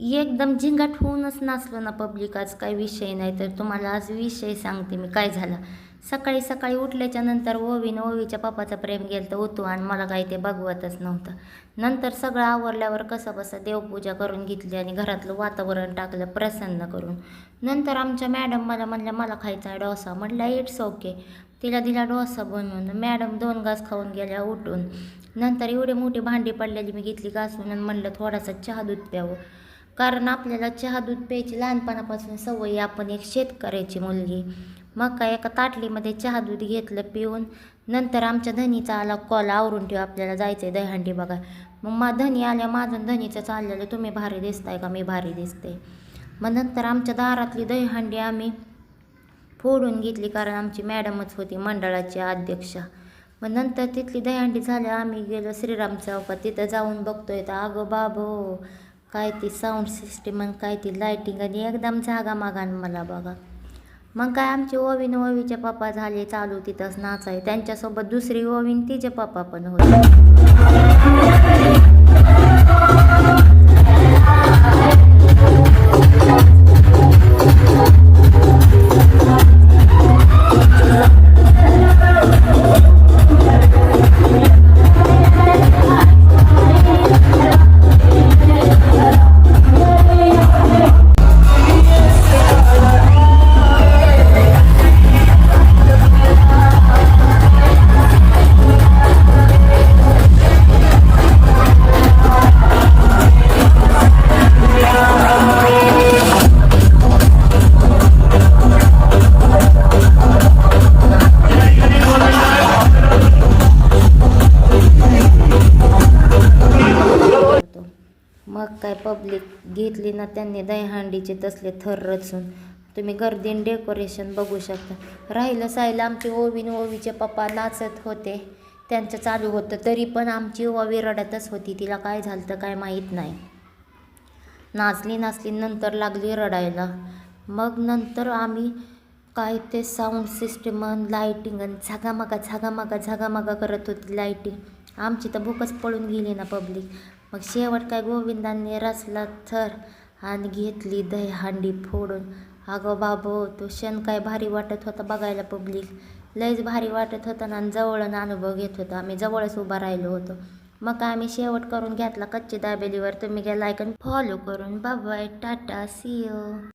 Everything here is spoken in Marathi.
एकदम झिंगाट होऊनच नाचलो ना पब्लिक. आज काही विषय नाही. तर तुम्हाला आज विषय सांगते मी काय झालं. सकाळी सकाळी उठल्याच्या नंतर ओवीच्या पप्पाचा प्रेम गेलं तर उतू आणि मला काही ते बघवतच नव्हतं. नंतर सगळं आवरल्यावर कसं बसं देवपूजा करून घेतली आणि घरातलं वातावरण टाकलं प्रसन्न करून. नंतर आमच्या मॅडम मला म्हणल्या मला खायचा आहे डोसा. म्हटलं इट्स ओके. तिला दिला डोसा बनवून. मॅडम 2 घास खाऊन गेल्या उठून. नंतर एवढी मोठी भांडी पडलेली मी घेतली घासून आणि म्हणलं थोडासा चहा दूध प्यावं. कारण आपल्याला चहा दूध प्यायची लहानपणापासून सवय. आपण एक शेतकऱ्याची मुलगी. मग काय एका ताटलीमध्ये चहा दूध घेतलं पिऊन. नंतर आमच्या धनीचा आला कॉल, आवरून ठेव आपल्याला जायचं आहे दहीहंडी बघा. मग धनी आल्या, माझं धनीचं चाललेलं तुम्ही भारी दिसताय का, मी भारी दिसते. मग नंतर आमच्या दारातली दहीहंडी आम्ही फोडून घेतली कारण आमची मॅडमच होती मंडळाची अध्यक्षा. मग नंतर तिथली दहीहंडी झाल्या आम्ही गेलो श्रीराम चौकात. तिथं जाऊन बघतोय तर अगं बाबो काय ती साऊंड सिस्टीम आणि काय ती लायटिंग आणि एकदम जागा मागान मला बघा. मग काय आमची ओवीचे पप्पा झाले चालू तिथंच नाचाय. त्यांच्यासोबत दुसरी ओवीन तिचे पप्पा पण होते. मग काय पब्लिक घेतली ना त्यांनी दहीहंडीचे तसले थर रचून. तुम्ही गर्दीन डेकोरेशन बघू शकता. राहिलं सायला आमची ओवीचे पप्पा नाचत होते, त्यांचं चालू होतं. तरी पण आमची ओवी रडतच होती. तिला काय झालं तर काय माहीत नाही. नाचली नंतर लागली रडायला. मग नंतर आम्ही काय ते साऊंड सिस्टम लाईटिंग आणि झगामागा करत होती लाईटिंग. आमची तर भूकच पळून गेली ना पब्लिक. मग शेवट काय गोविंदांनी रचला थर आणि घेतली दहीहंडी फोडून. अगं बाबो तो क्षण काय भारी वाटत होता बघायला पब्लिक. लयच भारी वाटत होता ना. जवळून अनुभव घेत होता. आम्ही जवळच उभा राहिलो होतो. मग काय आम्ही शेवट करून घेतला कच्ची दाबेलीवर. तुम्ही काय लाईक आणि फॉलो करून. Bye bye, tata, see you.